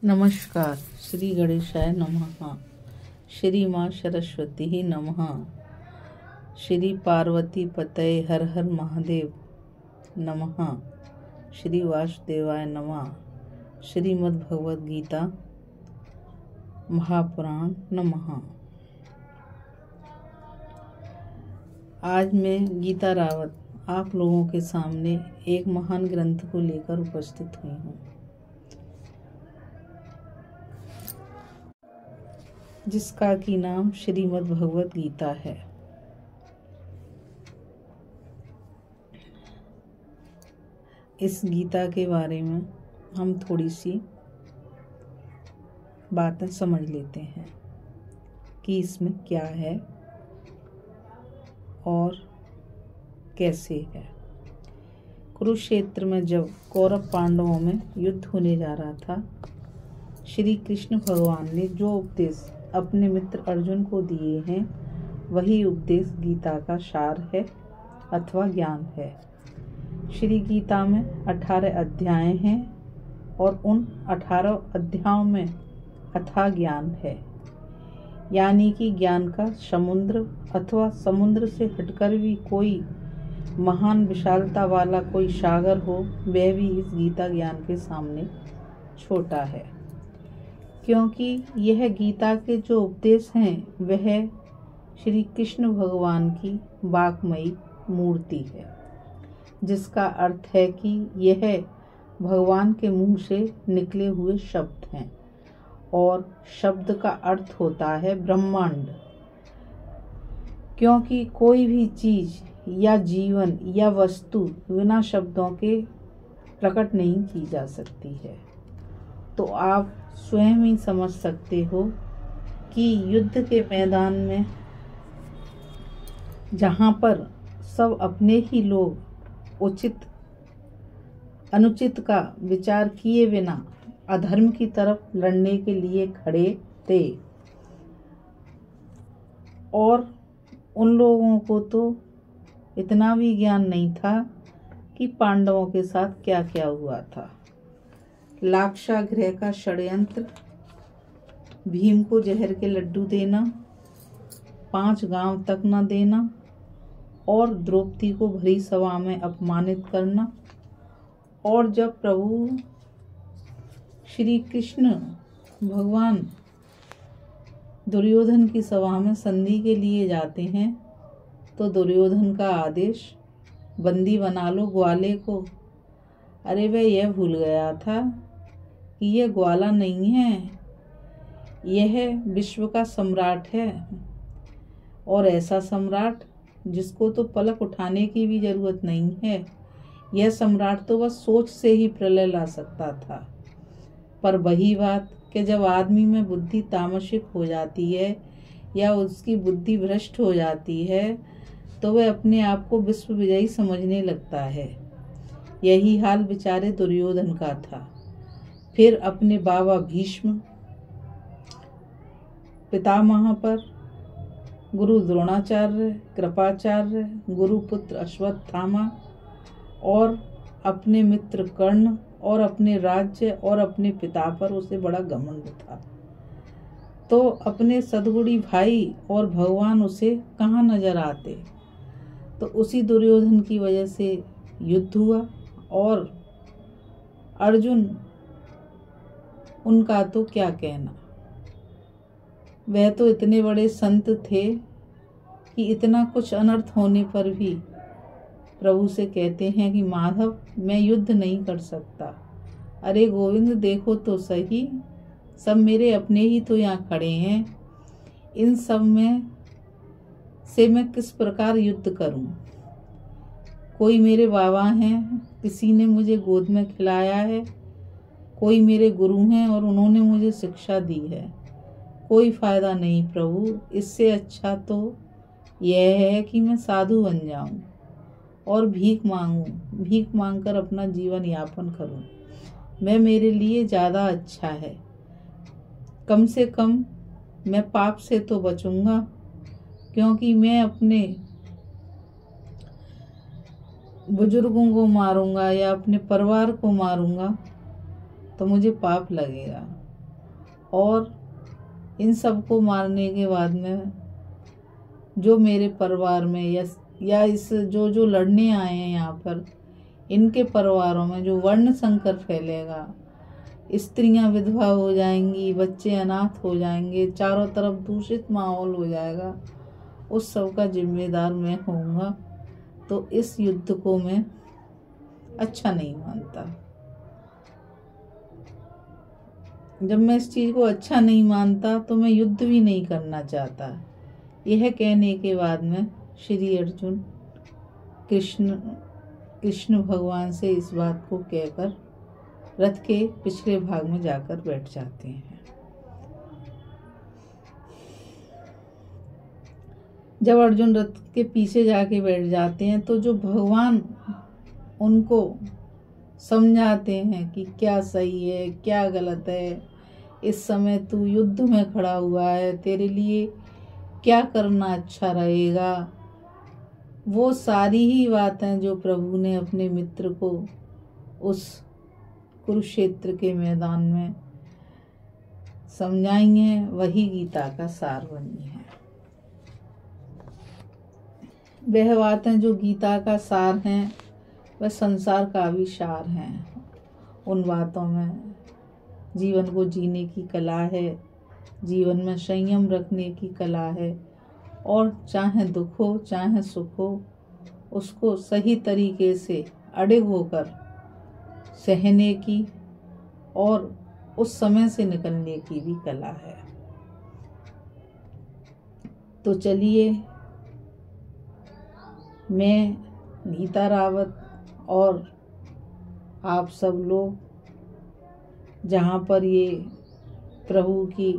नमस्कार। श्री गणेशाय नमः। श्री माँ सरस्वती नमः। श्री पार्वती पतये हर हर महादेव नमः। श्री वासुदेवाय नमः। श्रीमद् भगवद गीता महापुराण नमः। आज मैं गीता रावत आप लोगों के सामने एक महान ग्रंथ को लेकर उपस्थित हुई हूँ, जिसका की नाम श्रीमद् भगवद गीता है। इस गीता के बारे में हम थोड़ी सी बातें समझ लेते हैं कि इसमें क्या है और कैसे है। कुरुक्षेत्र में जब कौरव पांडवों में युद्ध होने जा रहा था, श्री कृष्ण भगवान ने जो उपदेश अपने मित्र अर्जुन को दिए हैं, वही उपदेश गीता का सार है अथवा ज्ञान है। श्री गीता में 18 अध्याय हैं और उन 18 अध्यायों में अथाह ज्ञान है, यानी कि ज्ञान का समुद्र अथवा समुद्र से हटकर भी कोई महान विशालता वाला कोई सागर हो, वह भी इस गीता ज्ञान के सामने छोटा है, क्योंकि यह गीता के जो उपदेश हैं वह श्री कृष्ण भगवान की वाक्मयी मूर्ति है, जिसका अर्थ है कि यह भगवान के मुंह से निकले हुए शब्द हैं और शब्द का अर्थ होता है ब्रह्मांड। क्योंकि कोई भी चीज या जीवन या वस्तु बिना शब्दों के प्रकट नहीं की जा सकती है। तो आप स्वयं ही समझ सकते हो कि युद्ध के मैदान में जहाँ पर सब अपने ही लोग उचित अनुचित का विचार किए बिना अधर्म की तरफ लड़ने के लिए खड़े थे, और उन लोगों को तो इतना भी ज्ञान नहीं था कि पांडवों के साथ क्या क्या हुआ था। लाक्षागृह का षड्यंत्र, भीम को जहर के लड्डू देना, 5 गांव तक न देना और द्रौपदी को भरी सभा में अपमानित करना। और जब प्रभु श्री कृष्ण भगवान दुर्योधन की सभा में संधि के लिए जाते हैं, तो दुर्योधन का आदेश बंदी बना लो ग्वाले को। अरे वह यह भूल गया था कि यह ग्वाला नहीं है, यह विश्व का सम्राट है, और ऐसा सम्राट जिसको तो पलक उठाने की भी जरूरत नहीं है। यह सम्राट तो बस सोच से ही प्रलय ला सकता था। पर वही बात कि जब आदमी में बुद्धि तामसिक हो जाती है या उसकी बुद्धि भ्रष्ट हो जाती है, तो वह अपने आप को विश्व विजयी समझने लगता है। यही हाल बेचारे दुर्योधन का था। फिर अपने बाबा भीष्म, पितामह पर गुरु द्रोणाचार्य, कृपाचार्य, गुरुपुत्र अश्वत्थामा और अपने मित्र कर्ण और अपने राज्य और अपने पिता पर उसे बड़ा घमंड था। तो अपने सदगुणी भाई और भगवान उसे कहाँ नजर आते। तो उसी दुर्योधन की वजह से युद्ध हुआ, और अर्जुन, उनका तो क्या कहना। वह तो इतने बड़े संत थे कि इतना कुछ अनर्थ होने पर भी प्रभु से कहते हैं कि माधव, मैं युद्ध नहीं कर सकता। अरे गोविंद, देखो तो सही, सब मेरे अपने ही तो यहाँ खड़े हैं, इन सब में से मैं किस प्रकार युद्ध करूं। कोई मेरे बाबा हैं, किसी ने मुझे गोद में खिलाया है, कोई मेरे गुरु हैं और उन्होंने मुझे शिक्षा दी है। कोई फायदा नहीं प्रभु, इससे अच्छा तो यह है कि मैं साधु बन जाऊं और भीख मांगकर अपना जीवन यापन करूं। मैं मेरे लिए ज़्यादा अच्छा है। कम से कम मैं पाप से तो बचूंगा, क्योंकि मैं अपने बुजुर्गों को मारूंगा या अपने परिवार को मारूंगा तो मुझे पाप लगेगा। और इन सबको मारने के बाद में जो मेरे परिवार में या इस जो लड़ने आए हैं यहाँ पर, इनके परिवारों में जो वर्ण संकर फैलेगा, स्त्रियां विधवा हो जाएंगी, बच्चे अनाथ हो जाएंगे, चारों तरफ दूषित माहौल हो जाएगा, उस सब का जिम्मेदार मैं होऊंगा। तो इस युद्ध को मैं अच्छा नहीं मानता। जब मैं इस चीज को अच्छा नहीं मानता तो मैं युद्ध भी नहीं करना चाहता। यह कहने के बाद में श्री अर्जुन कृष्ण भगवान से इस बात को कहकर रथ के पिछले भाग में जाकर बैठ जाते हैं। जब अर्जुन रथ के पीछे जाके बैठ जाते हैं तो जो भगवान उनको समझाते हैं कि क्या सही है क्या गलत है, इस समय तू युद्ध में खड़ा हुआ है, तेरे लिए क्या करना अच्छा रहेगा, वो सारी ही बातें जो प्रभु ने अपने मित्र को उस कुरुक्षेत्र के मैदान में समझाई हैं, वही गीता का सार बनी है। वह बातें जो गीता का सार हैं वह संसार का भी सार हैं। उन बातों में जीवन को जीने की कला है, जीवन में संयम रखने की कला है, और चाहे दुख हो चाहे सुख हो उसको सही तरीके से अड़िग होकर सहने की और उस समय से निकलने की भी कला है। तो चलिए, मैं गीता रावत और आप सब लोग जहाँ पर ये प्रभु की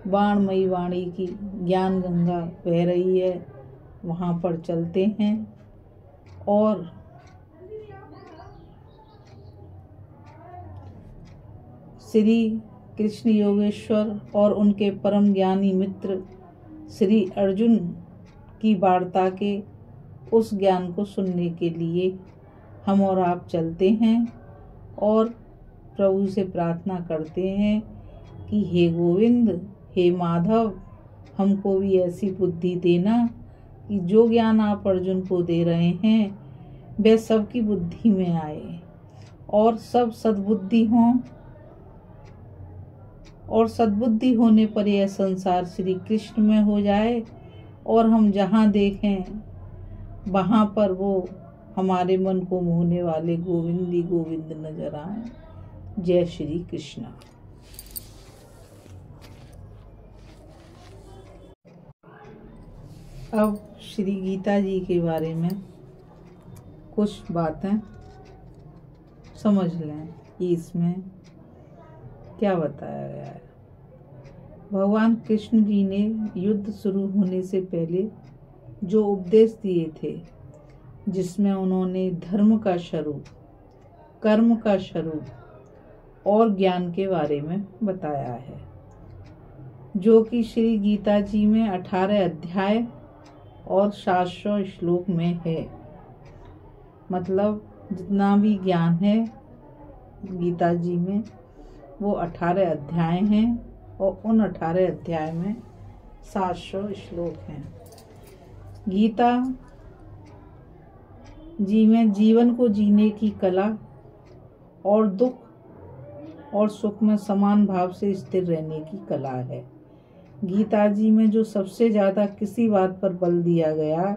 बाणमयी वाणी की ज्ञान गंगा बह रही है वहाँ पर चलते हैं और श्री कृष्ण योगेश्वर और उनके परम ज्ञानी मित्र श्री अर्जुन की वार्ता के उस ज्ञान को सुनने के लिए हम और आप चलते हैं और प्रभु से प्रार्थना करते हैं कि हे गोविंद, हे माधव, हमको भी ऐसी बुद्धि देना कि जो ज्ञान आप अर्जुन को दे रहे हैं वह सबकी बुद्धि में आए और सब सद्बुद्धि हों, और सद्बुद्धि होने पर यह संसार श्री कृष्ण में हो जाए और हम जहाँ देखें वहाँ पर वो हमारे मन को मोहने वाले गोविंद ही गोविंद नजर आए। जय श्री कृष्ण। अब श्री गीता जी के बारे में कुछ बातें समझ लें कि इसमें क्या बताया गया है। भगवान कृष्ण जी ने युद्ध शुरू होने से पहले जो उपदेश दिए थे, जिसमें उन्होंने धर्म का स्वरूप, कर्म का स्वरूप और ज्ञान के बारे में बताया है, जो कि श्री गीता जी में 18 अध्याय और 700 श्लोक में है। मतलब जितना भी ज्ञान है गीता जी में वो 18 अध्याय हैं और उन 18 अध्याय में 700 श्लोक हैं। गीता जी में जीवन को जीने की कला और दुख और सुख में समान भाव से स्थिर रहने की कला है। गीता जी में जो सबसे ज्यादा किसी बात पर बल दिया गया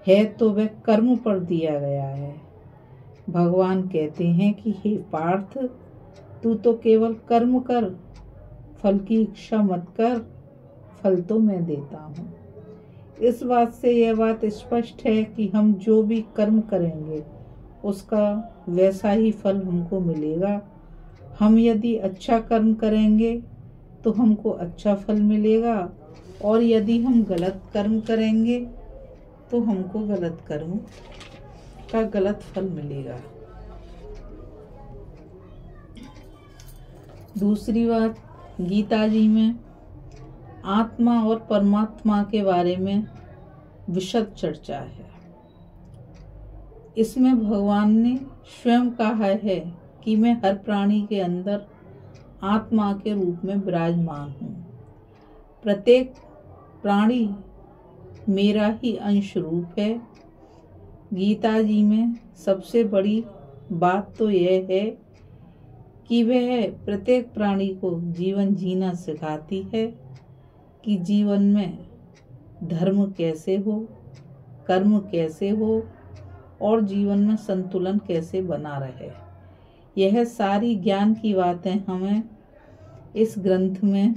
है तो वह कर्म पर दिया गया है। भगवान कहते हैं कि हे पार्थ, तू तो केवल कर्म कर, फल की इच्छा मत कर, फल तो मैं देता हूँ। इस बात से यह बात स्पष्ट है कि हम जो भी कर्म करेंगे उसका वैसा ही फल हमको मिलेगा। हम यदि अच्छा कर्म करेंगे तो हमको अच्छा फल मिलेगा, और यदि हम गलत कर्म करेंगे तो हमको गलत कर्म का गलत फल मिलेगा। दूसरी बात, गीता जी में आत्मा और परमात्मा के बारे में विशद चर्चा है। इसमें भगवान ने स्वयं कहा है कि मैं हर प्राणी के अंदर आत्मा के रूप में विराजमान हूँ। प्रत्येक प्राणी मेरा ही अंश रूप है। गीता जी में सबसे बड़ी बात तो यह है कि वह प्रत्येक प्राणी को जीवन जीना सिखाती है कि जीवन में धर्म कैसे हो, कर्म कैसे हो और जीवन में संतुलन कैसे बना रहे। यह सारी ज्ञान की बातें हमें इस ग्रंथ में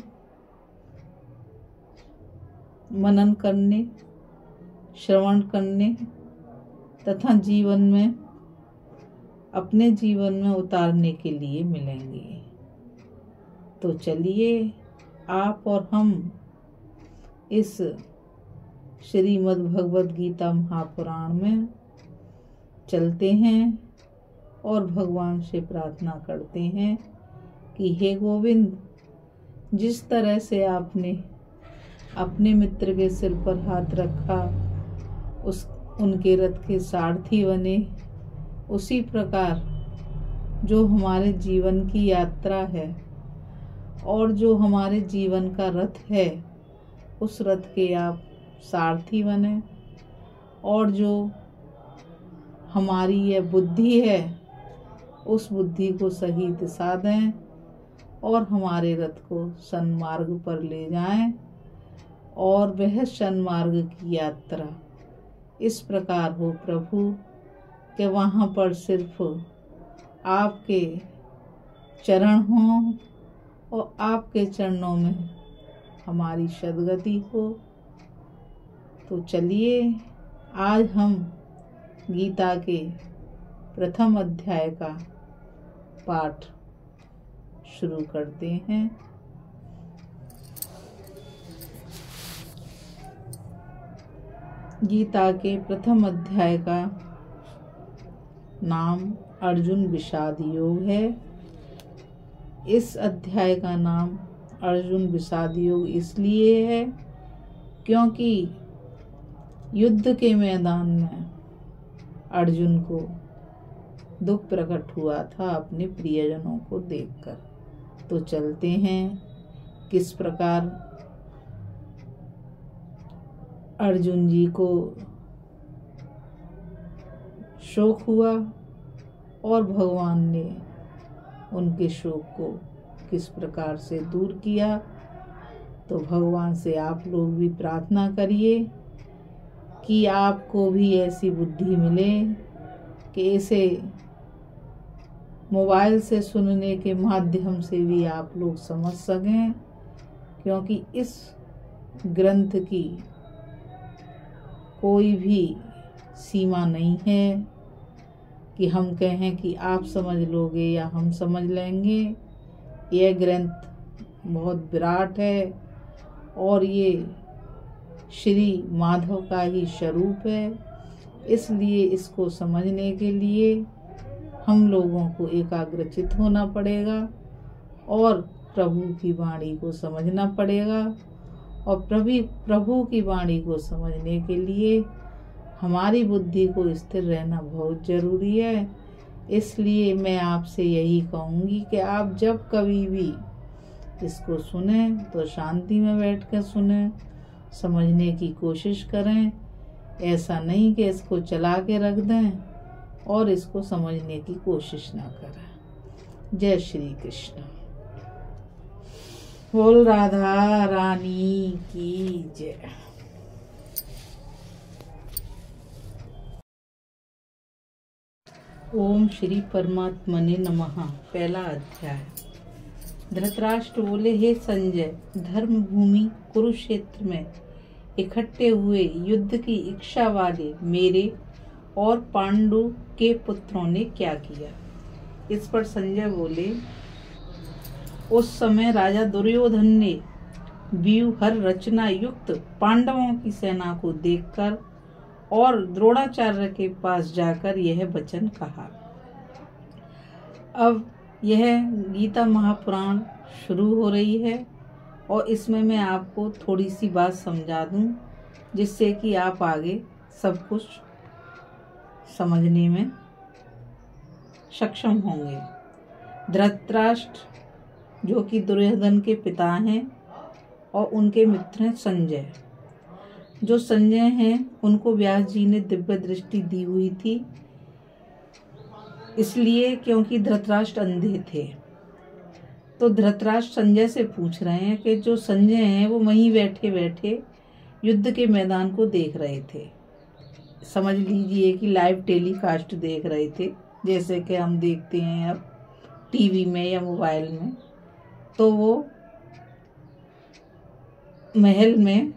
मनन करने, श्रवण करने तथा जीवन में अपने जीवन में उतारने के लिए मिलेंगे। तो चलिए आप और हम इस श्रीमद् भगवद गीता महापुराण में चलते हैं और भगवान से प्रार्थना करते हैं कि हे गोविंद, जिस तरह से आपने अपने मित्र के सिर पर हाथ रखा, उनके रथ के सारथी बने, उसी प्रकार जो हमारे जीवन की यात्रा है और जो हमारे जीवन का रथ है, उस रथ के आप सारथी बने और जो हमारी यह बुद्धि है, उस बुद्धि को सही दिशा दें और हमारे रथ को सन्मार्ग पर ले जाएं और वह सन्मार्ग की यात्रा इस प्रकार हो प्रभु कि वहाँ पर सिर्फ आपके चरण हों और आपके चरणों में हमारी सद्गति हो। तो चलिए आज हम गीता के प्रथम अध्याय का पाठ शुरू करते हैं। गीता के प्रथम अध्याय का नाम अर्जुन विषाद योग है। इस अध्याय का नाम अर्जुन विषाद योग इसलिए है क्योंकि युद्ध के मैदान में अर्जुन को दुख प्रकट हुआ था अपने प्रियजनों को देखकर। तो चलते हैं किस प्रकार अर्जुन जी को शोक हुआ और भगवान ने उनके शोक को किस प्रकार से दूर किया। तो भगवान से आप लोग भी प्रार्थना करिए कि आपको भी ऐसी बुद्धि मिले कि इसे मोबाइल से सुनने के माध्यम से भी आप लोग समझ सकें, क्योंकि इस ग्रंथ की कोई भी सीमा नहीं है कि हम कहें कि आप समझ लोगे या हम समझ लेंगे। यह ग्रंथ बहुत विराट है और ये श्री माधव का ही स्वरूप है, इसलिए इसको समझने के लिए हम लोगों को एकाग्रचित होना पड़ेगा और प्रभु की वाणी को समझना पड़ेगा। और प्रभु की वाणी को समझने के लिए हमारी बुद्धि को स्थिर रहना बहुत जरूरी है। इसलिए मैं आपसे यही कहूँगी कि आप जब कभी भी इसको सुने तो शांति में बैठ कर सुने, समझने की कोशिश करें। ऐसा नहीं कि इसको चला के रख दें और इसको समझने की कोशिश ना करें। जय श्री कृष्ण। बोल राधा रानी की जय। ओम श्री परमात्मने नमः। पहला अध्याय। धृतराष्ट्र बोले, हे संजय, धर्म भूमि कुरुक्षेत्र में इकट्ठे हुए युद्ध की इच्छा वाले मेरे और पांडु के पुत्रों ने क्या किया। इस पर संजय बोले, उस समय राजा दुर्योधन ने व्यूहर रचना युक्त पांडवों की सेना को देखकर और द्रोणाचार्य के पास जाकर यह वचन कहा। अब यह गीता महापुराण शुरू हो रही है और इसमें मैं आपको थोड़ी सी बात समझा दूं, जिससे कि आप आगे सब कुछ समझने में सक्षम होंगे। धृतराष्ट्र जो कि दुर्योधन के पिता हैं, और उनके मित्र हैं संजय। जो संजय हैं उनको व्यास जी ने दिव्य दृष्टि दी हुई थी, इसलिए क्योंकि धृतराष्ट्र अंधे थे। तो धृतराष्ट्र संजय से पूछ रहे हैं कि जो संजय हैं वो वहीं बैठे बैठे युद्ध के मैदान को देख रहे थे। समझ लीजिए कि लाइव टेलीकास्ट देख रहे थे, जैसे कि हम देखते हैं अब टीवी में या मोबाइल में। तो वो महल में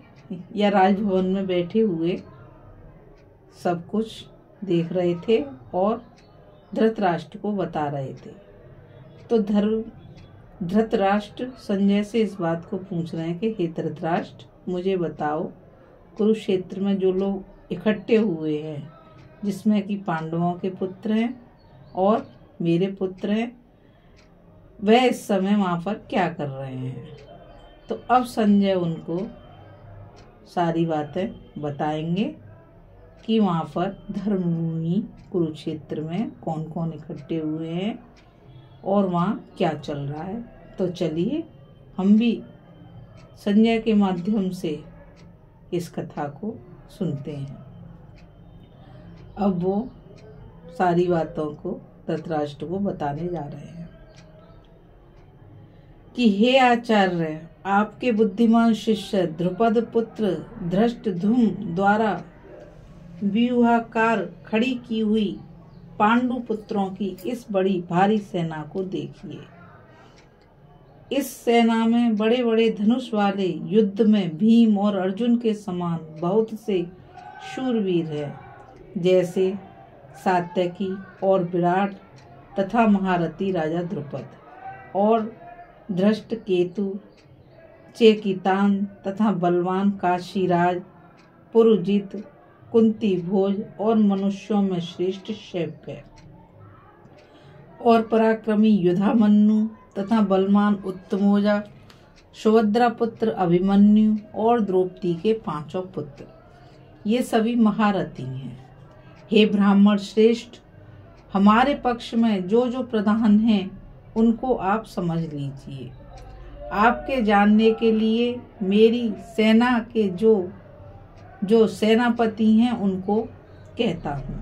या राजभवन में बैठे हुए सब कुछ देख रहे थे और धृतराष्ट्र को बता रहे थे। तो धृतराष्ट्र संजय से इस बात को पूछ रहे हैं कि हे धृतराष्ट्र, मुझे बताओ, कुरुक्षेत्र में जो लोग इकट्ठे हुए हैं, जिसमें कि पांडवों के पुत्र हैं और मेरे पुत्र हैं, वह इस समय वहाँ पर क्या कर रहे हैं। तो अब संजय उनको सारी बातें बताएंगे कि वहाँ पर धर्मभूमि कुरुक्षेत्र में कौन कौन इकट्ठे हुए हैं और वहाँ क्या चल रहा है। तो चलिए हम भी संजय के माध्यम से इस कथा को सुनते हैं। अब वो सारी बातों को धृतराष्ट्र को बताने जा रहे हैं कि हे आचार्य, आपके बुद्धिमान शिष्य द्रुपद पुत्र धृष्टद्युम्न द्वारा व्यूहाकार खड़ी की हुई पांडु पुत्रों की इस बड़ी भारी सेना को देखिए। इस सेना में बड़े बड़े धनुष वाले, युद्ध में भीम और अर्जुन के समान बहुत से शूरवीर हैं, जैसे सात्यकी और विराट तथा महारथी राजा द्रुपद और धृष्टकेतु, चेकितान तथा बलवान काशीराज, पुरुजित, कुंती भोज और मनुष्यों में श्रेष्ठ शैव्य और पराक्रमी युधामन्यु तथा बलवान उत्तमोजा, सुभद्रा पुत्र अभिमन्यु और द्रौपदी के 5 पुत्र, ये सभी महारथी हैं। हे ब्राह्मण श्रेष्ठ, हमारे पक्ष में जो जो प्रधान हैं उनको आप समझ लीजिए। आपके जानने के लिए मेरी सेना के जो सेनापति हैं उनको कहता हूँ।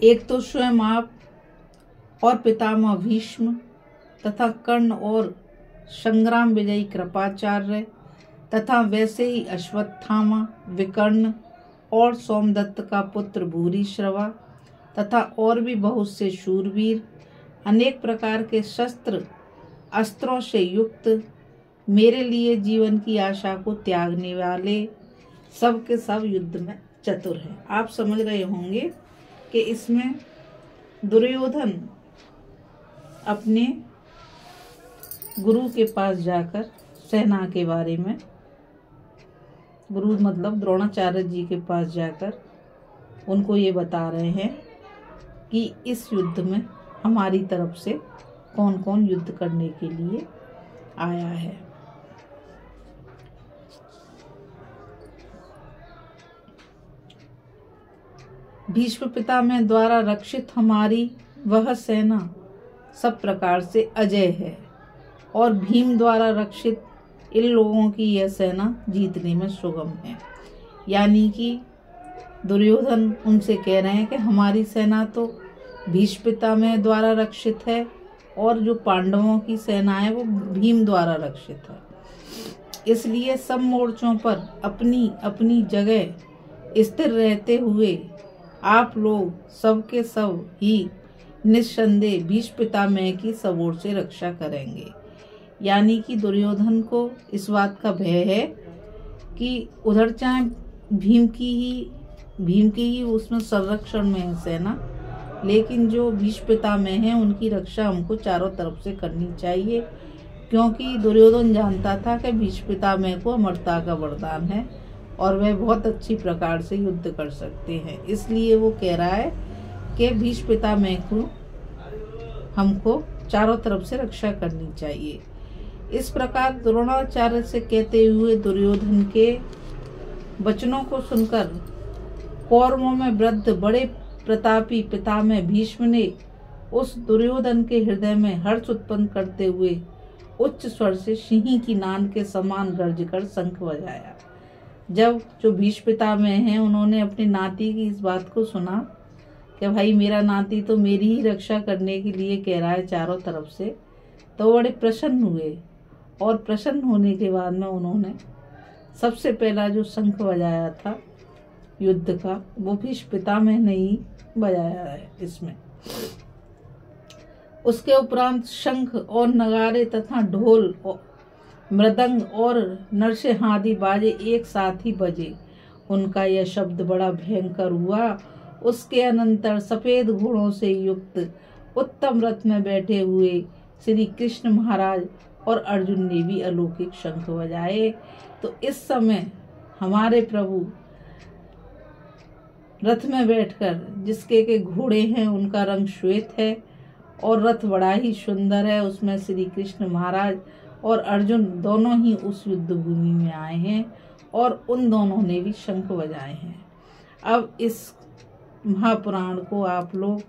एक तो स्वयं आप और पितामह भीष्म तथा कर्ण और संग्राम विजयी कृपाचार्य तथा वैसे ही अश्वत्थामा, विकर्ण और सोमदत्त का पुत्र भूरिश्रवा तथा और भी बहुत से शूरवीर, अनेक प्रकार के शस्त्र अस्त्रों से युक्त, मेरे लिए जीवन की आशा को त्यागने वाले, सब के सब युद्ध में चतुर हैं। आप समझ रहे होंगे कि इसमें दुर्योधन अपने गुरु के पास जाकर सेना के बारे में, गुरु मतलब द्रोणाचार्य जी के पास जाकर उनको ये बता रहे हैं कि इस युद्ध में हमारी तरफ से कौन कौन युद्ध करने के लिए आया है। भीष्म पितामह द्वारा रक्षित हमारी वह सेना सब प्रकार से अजय है और भीम द्वारा रक्षित इन लोगों की यह सेना जीतने में सुगम है। यानी कि दुर्योधन उनसे कह रहे हैं कि हमारी सेना तो भीष्म पितामह द्वारा रक्षित है और जो पांडवों की सेना है वो भीम द्वारा रक्षित है। इसलिए सब मोर्चों पर अपनी अपनी जगह स्थिर रहते हुए आप लोग सबके सब ही निस्संदेह भीष्म पितामह की सब ओर से रक्षा करेंगे। यानी कि दुर्योधन को इस बात का भय है कि उधर चाहे भीम की ही उसमें संरक्षण में है सेना, लेकिन जो भीष्म पितामह हैं उनकी रक्षा हमको चारों तरफ से करनी चाहिए, क्योंकि दुर्योधन जानता था कि भीष्म पितामह को अमरता का वरदान है और वह बहुत अच्छी प्रकार से युद्ध कर सकते हैं। इसलिए वो कह रहा है कि भीष्म पितामह को हमको चारों तरफ से रक्षा करनी चाहिए। इस प्रकार द्रोणाचार्य से कहते हुए दुर्योधन के वचनों को सुनकर कौरवों में वृद्ध बड़े प्रतापी पितामह भीष्म ने उस दुर्योधन के हृदय में हर्ष उत्पन्न करते हुए उच्च स्वर से सिंह की नाद के समान गर्ज कर शंख बजाया। जब जो भीष्म पितामह हैं उन्होंने अपनी नाती की इस बात को सुना कि भाई मेरा नाती तो मेरी ही रक्षा करने के लिए कह रहा है चारों तरफ से, तो बड़े प्रसन्न हुए। और प्रसन्न होने के बाद में उन्होंने सबसे पहला जो शंख बजाया था युद्ध का, वो भीष्म पितामह ने ही बजाया है इसमें। उसके उपरांत शंख और नगारे तथा ढोल मृदंग और नरसिंहादि बाजे एक साथ ही बजे। उनका यह शब्द बड़ा भयंकर हुआ। उसके अनंतर सफेद घोड़ों से युक्त उत्तम रथ में बैठे हुए श्री कृष्ण महाराज और अर्जुन ने भी अलौकिक शंख बजाए। तो इस समय हमारे प्रभु रथ में बैठकर, जिसके के घोड़े हैं उनका रंग श्वेत है और रथ बड़ा ही सुंदर है, उसमें श्री कृष्ण महाराज और अर्जुन दोनों ही उस युद्ध भूमि में आए हैं और उन दोनों ने भी शंख बजाए हैं। अब इस महापुराण को आप लोग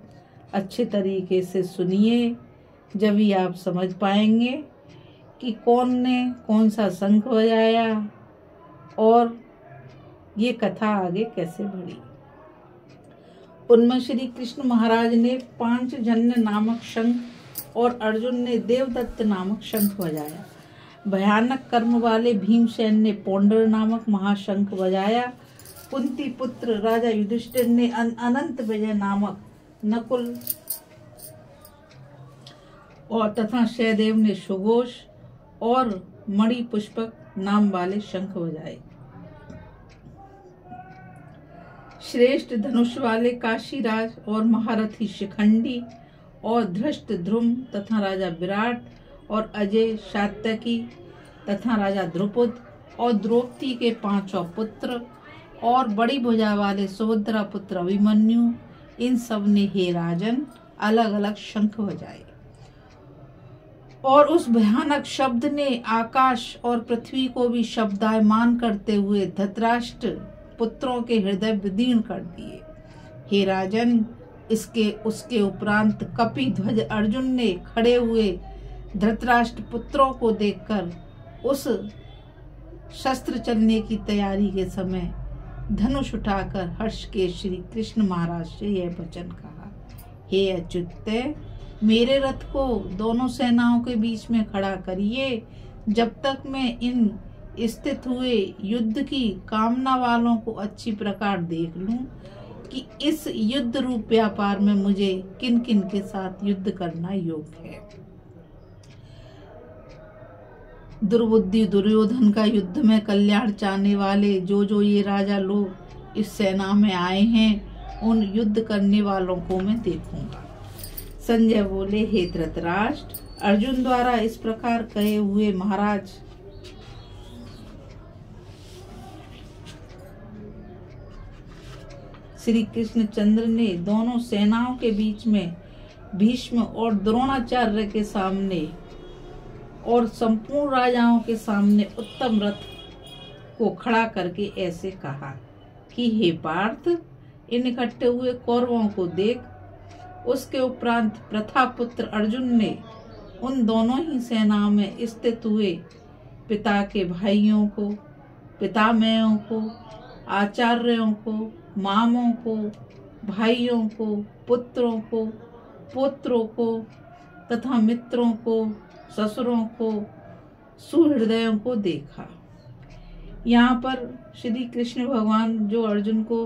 अच्छे तरीके से सुनिए, जब ही आप समझ पाएंगे कि कौन ने कौन सा शंख बजाया और ये कथा आगे कैसे बढ़ी। उनमें श्री कृष्ण महाराज ने पांचजन्य नामक शंख और अर्जुन ने देवदत्त नामक शंख बजाया। भयानक कर्म वाले भीमसेन ने पौंडर नामक महाशंख बजाया। कुंती पुत्र राजा युधिष्ठिर ने अनंत विजय नामक नकुल और तथा सहदेव ने सुघोष और मणि पुष्पक नाम वाले शंख बजाए। श्रेष्ठ धनुष वाले काशीराज और महारथी शिखंडी और धृष्ट ध्रुम तथा राजा विराट और अजय सात्यकी तथा राजा द्रुपद और द्रौपदी के पांचों पुत्र और बड़ी भुजा वाले सुभद्रा पुत्र अभिमन्यु, इन सब ने हे राजन अलग अलग शंख बजाए। और उस भयानक शब्द ने आकाश और पृथ्वी को भी शब्दायमान करते हुए धृतराष्ट्र पुत्रों के हृदय विदीर्ण कर दिए। हे राजन, उसके उपरांत कपि ध्वज अर्जुन ने खड़े हुए धृतराष्ट्र पुत्रों को देखकर उस शस्त्र चलने की तैयारी के समय धनुष उठाकर हर्ष के श्री कृष्ण महाराज से यह वचन कहा, हे अच्युत, मेरे रथ को दोनों सेनाओं के बीच में खड़ा करिए, जब तक मैं इन स्थित हुए युद्ध की कामना वालों को अच्छी प्रकार देख लूं कि इस युद्ध रूप व्यापार में मुझे किन किन के साथ युद्ध करना योग्य है। दुर्बुद्धि दुर्योधन का युद्ध में कल्याण चाहने वाले जो ये राजा लोग इस सेना में आए हैं, उन युद्ध करने वालों को मैं देखूंगा। संजय बोले, हे धृतराष्ट्र, अर्जुन द्वारा इस प्रकार कहे हुए महाराज श्री कृष्णचंद्र ने दोनों सेनाओं के बीच में भीष्म और द्रोणाचार्य के सामने और संपूर्ण राजाओं के सामने उत्तम रथ को खड़ा करके ऐसे कहा कि हे पार्थ, इन इकट्ठे हुए कौरवों को देख। उसके उपरांत प्रथापुत्र अर्जुन ने उन दोनों ही सेनाओं में स्थित हुए पिता के भाइयों को, पितामहों को, आचार्यों को, मामों को, भाइयों को, पुत्रों को, पुत्रों को तथा मित्रों को, ससुरों को, सुहृदयों को देखा। यहाँ पर श्री कृष्ण भगवान जो अर्जुन को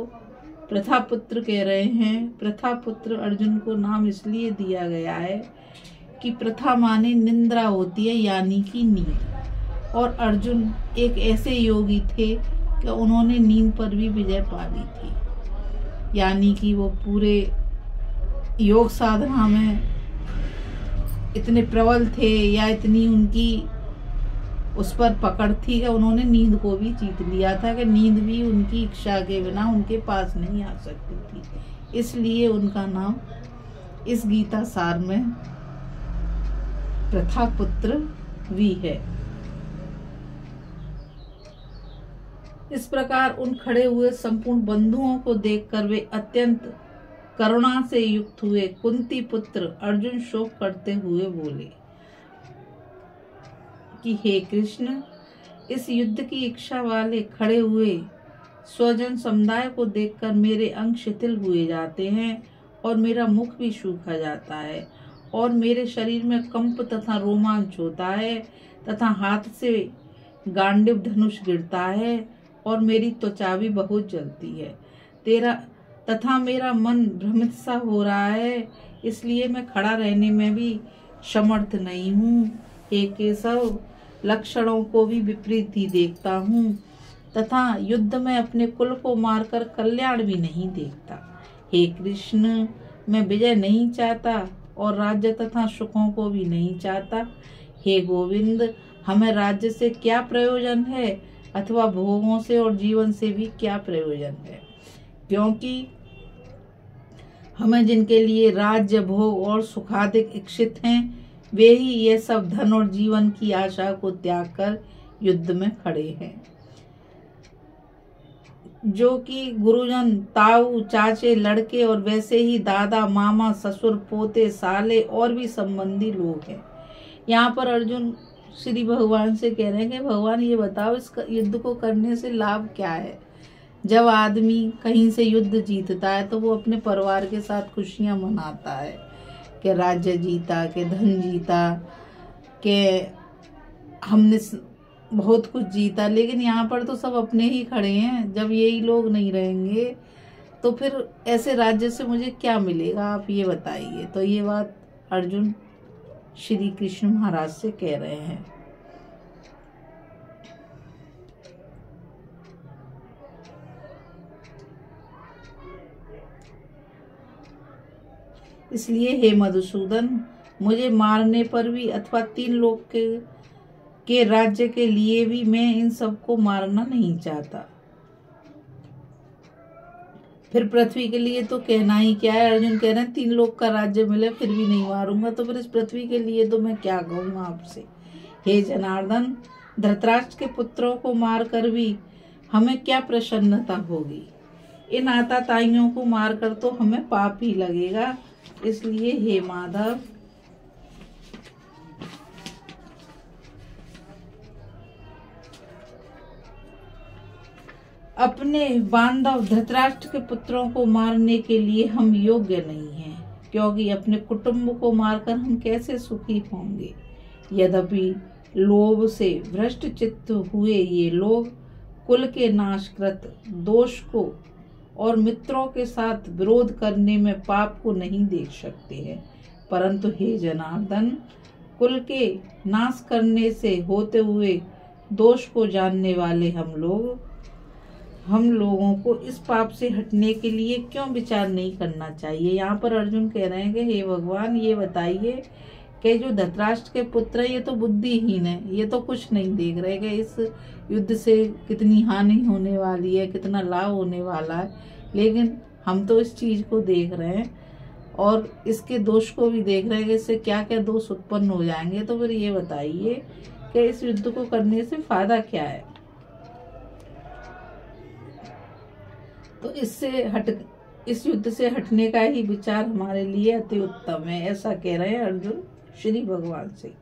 प्रथापुत्र कह रहे हैं, प्रथापुत्र अर्जुन को नाम इसलिए दिया गया है कि प्रथा माने निंद्रा होती है, यानी कि नींद। और अर्जुन एक ऐसे योगी थे कि उन्होंने नींद पर भी विजय पा ली थी, यानी कि वो पूरे योग साधना में इतने प्रबल थे या इतनी उनकी उस पर पकड़ थी कि उन्होंने नींद को भी जीत लिया था कि नींद भी उनकी इच्छा के बिना उनके पास नहीं आ सकती थी। इसलिए उनका नाम इस गीता सार में प्रथापुत्र भी है। इस प्रकार उन खड़े हुए संपूर्ण बंधुओं को देखकर वे अत्यंत करुणा से युक्त हुए। कुंती पुत्र अर्जुन शोक करते हुए बोले कि हे कृष्ण, इस युद्ध की इच्छा वाले खड़े हुए स्वजन समुदाय को देखकर मेरे अंग शिथिल हुए जाते हैं और मेरा मुख भी सूखा जाता है और मेरे शरीर में कंप तथा रोमांच होता है तथा हाथ से गांडीव धनुष गिरता है और मेरी त्वचा भी बहुत जलती है। तथा मेरा मन भ्रमित सा हो रहा है, इसलिए मैं खड़ा रहने में भी समर्थ नहीं हूँ। हे केशव, लक्षणों को भी विपरीत ही देखता हूँ तथा युद्ध में अपने कुल को मारकर कल्याण भी नहीं देखता। हे कृष्ण, मैं विजय नहीं चाहता और राज्य तथा सुखों को भी नहीं चाहता। हे गोविंद, हमें राज्य से क्या प्रयोजन है अथवा भोगों से और जीवन से भी क्या प्रयोजन है, क्योंकि हमें जिनके लिए राज्य भोग और सुखाधिक इच्छित हैं वे ही ये सब धन और जीवन की आशा को त्याग कर युद्ध में खड़े हैं। जो कि गुरुजन, ताऊ, चाचे, लड़के और वैसे ही दादा, मामा, ससुर, पोते, साले और भी संबंधी लोग हैं। यहाँ पर अर्जुन श्री भगवान से कह रहे हैं कि भगवान ये बताओ, इस युद्ध को करने से लाभ क्या है। जब आदमी कहीं से युद्ध जीतता है तो वो अपने परिवार के साथ खुशियां मनाता है कि राज्य जीता, कि धन जीता, कि हमने बहुत कुछ जीता। लेकिन यहाँ पर तो सब अपने ही खड़े हैं। जब यही लोग नहीं रहेंगे तो फिर ऐसे राज्य से मुझे क्या मिलेगा, आप ये बताइए। तो ये बात अर्जुन श्री कृष्ण महाराज से कह रहे हैं। इसलिए हे मधुसूदन, मुझे मारने पर भी अथवा 3 लोक के राज्य के लिए भी मैं इन सबको मारना नहीं चाहता। फिर पृथ्वी के लिए तो कहना ही क्या है। अर्जुन कह रहे हैं 3 लोक का राज्य मिले फिर भी नहीं मारूंगा, तो फिर इस पृथ्वी के लिए तो मैं क्या कहूँगा आपसे। हे जनार्दन, धृतराष्ट्र के पुत्रों को मारकर भी हमें क्या प्रसन्नता होगी। इन आताताइयों को मारकर तो हमें पाप ही लगेगा। इसलिए हे माधव, अपने बांधव धृतराष्ट्र के पुत्रों को मारने के लिए हम योग्य नहीं हैं, क्योंकि अपने कुटुंब को मारकर हम कैसे सुखी होंगे। यद्यपि लोभ से भ्रष्ट चित्त हुए ये लोग कुल के नाशकृत दोष को और मित्रों के साथ विरोध करने में पाप को नहीं देख सकते हैं, परंतु हे जनार्दन, कुल के नाश करने से होते हुए दोष को जानने वाले हम लोगों को इस पाप से हटने के लिए क्यों विचार नहीं करना चाहिए। यहाँ पर अर्जुन कह रहे हैं कि हे भगवान, ये बताइए कि जो धृतराष्ट्र के पुत्र है ये तो बुद्धिहीन है, ये तो कुछ नहीं देख रहे कि इस युद्ध से कितनी हानि होने वाली है, कितना लाभ होने वाला है। लेकिन हम तो इस चीज को देख रहे हैं और इसके दोष को भी देख रहे हैं कि इससे क्या क्या दोष उत्पन्न हो जाएंगे। तो फिर ये बताइए कि इस युद्ध को करने से फायदा क्या है। तो इस युद्ध से हटने का ही विचार हमारे लिए अति उत्तम है, ऐसा कह रहे हैं अर्जुन श्री भगवान से।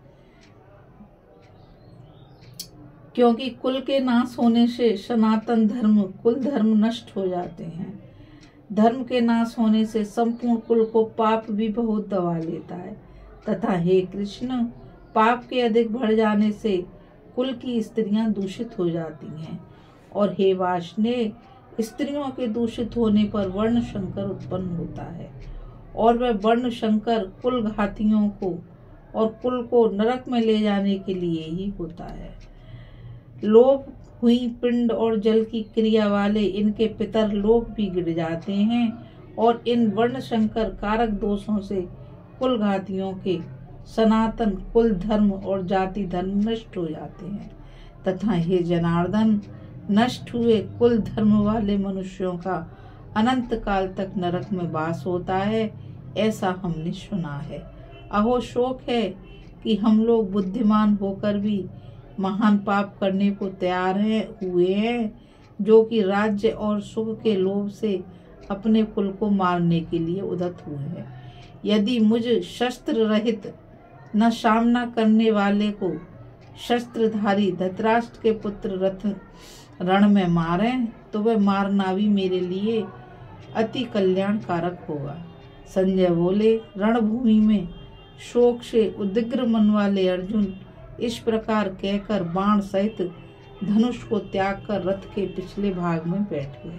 क्योंकि कुल के नाश होने से सनातन धर्म, कुल धर्म नष्ट हो जाते हैं। धर्म के नाश होने से संपूर्ण कुल को पाप भी बहुत दबा लेता है। तथा हे कृष्ण, पाप के अधिक बढ़ जाने से कुल की स्त्रियां दूषित हो जाती हैं। और हे वाष्णे, स्त्रियों के दूषित होने पर वर्ण संकर उत्पन्न होता है और वह वर्ण संकर कुल घातियों को और कुल को नरक में ले जाने के लिए ही होता है। लोभ हुई पिंड और जल की क्रिया वाले इनके पितर लोग भी गिर जाते हैं और इन वर्ण संकर कारक दोषों से कुल घातियों के सनातन कुल धर्म और जाति धर्म नष्ट हो जाते हैं। तथा हे जनार्दन, नष्ट हुए कुल धर्म वाले मनुष्यों का अनंत काल तक नरक में वास होता है, ऐसा हमने सुना है। अहो शोक है कि हम लोग बुद्धिमान होकर भी महान पाप करने को तैयार हुए हैं। जो कि राज्य और सुख के लोभ से अपने कुल को मारने के लिए उद्यत हुए हैं। यदि मुझ शस्त्र रहित न सामना करने वाले को शस्त्रधारी धृतराष्ट्र के पुत्र रथ रण में मारें तो वह मारना भी मेरे लिए अति कल्याणकारक होगा। संजय बोले, रणभूमि में शोक से उद्विग्न मन वाले अर्जुन इस प्रकार कहकर बाण सहित धनुष को त्याग कर रथ के पिछले भाग में बैठ गए।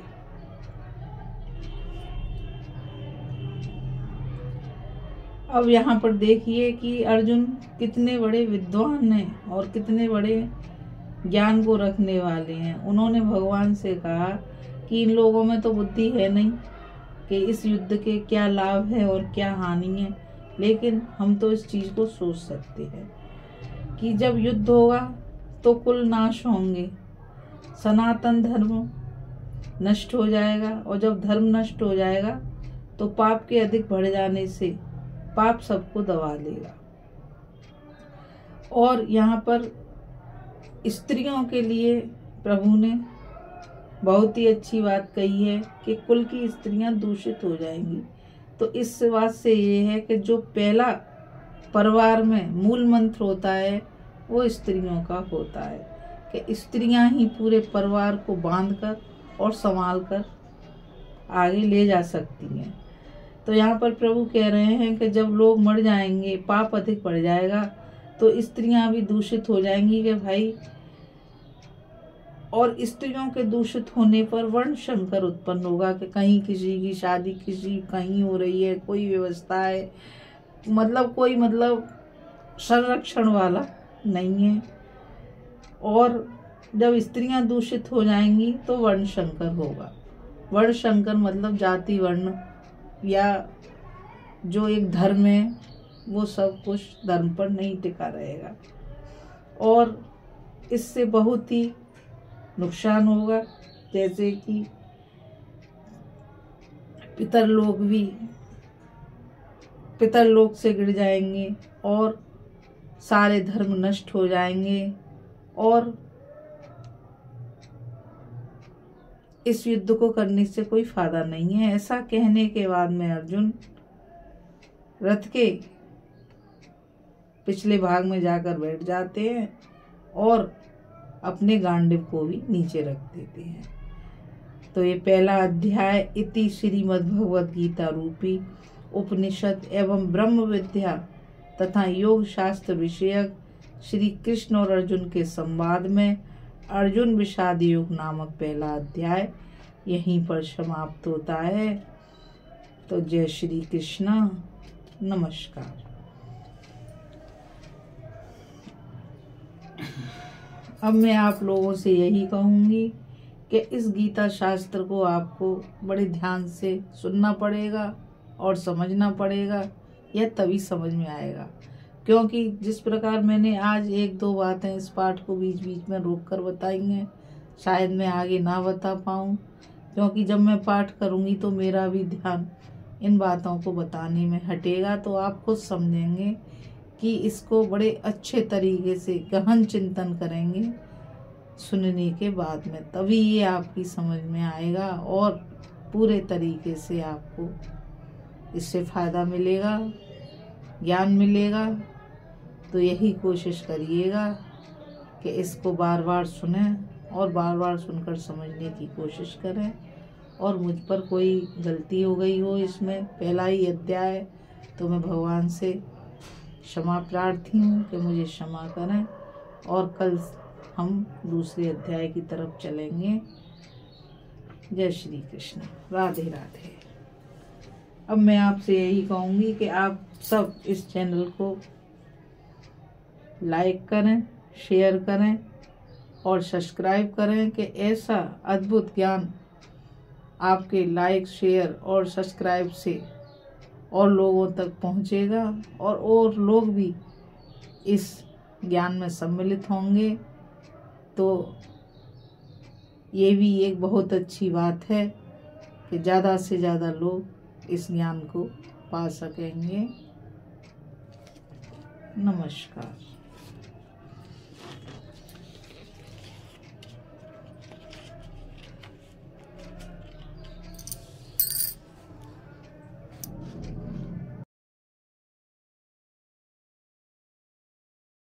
अब यहाँ पर देखिए कि अर्जुन कितने बड़े विद्वान हैं और कितने बड़े ज्ञान को रखने वाले हैं। उन्होंने भगवान से कहा कि इन लोगों में तो बुद्धि है नहीं कि इस युद्ध के क्या लाभ है और क्या हानि है, लेकिन हम तो इस चीज को सोच सकते हैं कि जब युद्ध होगा तो कुल नाश होंगे, सनातन धर्म नष्ट हो जाएगा, और जब धर्म नष्ट हो जाएगा तो पाप के अधिक बढ़ जाने से पाप सबको दबा लेगा। और यहाँ पर स्त्रियों के लिए प्रभु ने बहुत ही अच्छी बात कही है कि कुल की स्त्रियां दूषित हो जाएंगी। तो इस बात से ये है कि जो पहला परिवार में मूल मंत्र होता है वो स्त्रियों का होता है कि स्त्रियां ही पूरे परिवार को बांधकर और संभाल कर आगे ले जा सकती हैं। तो यहाँ पर प्रभु कह रहे हैं कि जब लोग मर जाएंगे, पाप अधिक बढ़ जाएगा, तो स्त्रियां भी दूषित हो जाएंगी कि भाई, और स्त्रियों के दूषित होने पर वर्ण संकर उत्पन्न होगा कि कहीं किसी की शादी किसी कहीं हो रही है, कोई व्यवस्था है, कोई संरक्षण वाला नहीं है। और जब स्त्रियां दूषित हो जाएंगी तो वर्ण संकर होगा। वर्ण संकर मतलब जाति वर्ण या जो एक धर्म है वो सब कुछ धर्म पर नहीं टिका रहेगा, और इससे बहुत ही नुकसान होगा। जैसे कि पितरलोक से गिर जाएंगे और सारे धर्म नष्ट हो जाएंगे, और इस युद्ध को करने से कोई फायदा नहीं है। ऐसा कहने के बाद में अर्जुन रथ के पिछले भाग में जाकर बैठ जाते हैं और अपने गांडीव को भी नीचे रख देते हैं। तो ये पहला अध्याय इति श्रीमद् भगवद गीता रूपी उपनिषद एवं ब्रह्म विद्या तथा योग शास्त्र विषयक श्री कृष्ण और अर्जुन के संवाद में अर्जुन विषाद योग नामक पहला अध्याय यहीं पर समाप्त होता है। तो जय श्री कृष्ण, नमस्कार। अब मैं आप लोगों से यही कहूँगी कि इस गीता शास्त्र को आपको बड़े ध्यान से सुनना पड़ेगा और समझना पड़ेगा, यह तभी समझ में आएगा। क्योंकि जिस प्रकार मैंने आज एक दो बातें इस पाठ को बीच बीच में रोक कर बताई हैं, शायद मैं आगे ना बता पाऊँ, क्योंकि जब मैं पाठ करूँगी तो मेरा भी ध्यान इन बातों को बताने में हटेगा। तो आप खुद समझेंगे कि इसको बड़े अच्छे तरीके से गहन चिंतन करेंगे सुनने के बाद में, तभी ये आपकी समझ में आएगा और पूरे तरीके से आपको इससे फायदा मिलेगा, ज्ञान मिलेगा। तो यही कोशिश करिएगा कि इसको बार बार सुनें और बार बार सुनकर समझने की कोशिश करें। और मुझ पर कोई गलती हो गई हो इसमें पहला ही अध्याय, तो मैं भगवान से क्षमा प्रार्थी हूँ कि मुझे क्षमा करें, और कल हम दूसरे अध्याय की तरफ चलेंगे। जय श्री कृष्ण, राधे राधे। अब मैं आपसे यही कहूँगी कि आप सब इस चैनल को लाइक करें, शेयर करें और सब्सक्राइब करें कि ऐसा अद्भुत ज्ञान आपके लाइक, शेयर और सब्सक्राइब से और लोगों तक पहुंचेगा और लोग भी इस ज्ञान में सम्मिलित होंगे। तो ये भी एक बहुत अच्छी बात है कि ज़्यादा से ज़्यादा लोग इस ज्ञान को पा सकेंगे। नमस्कार।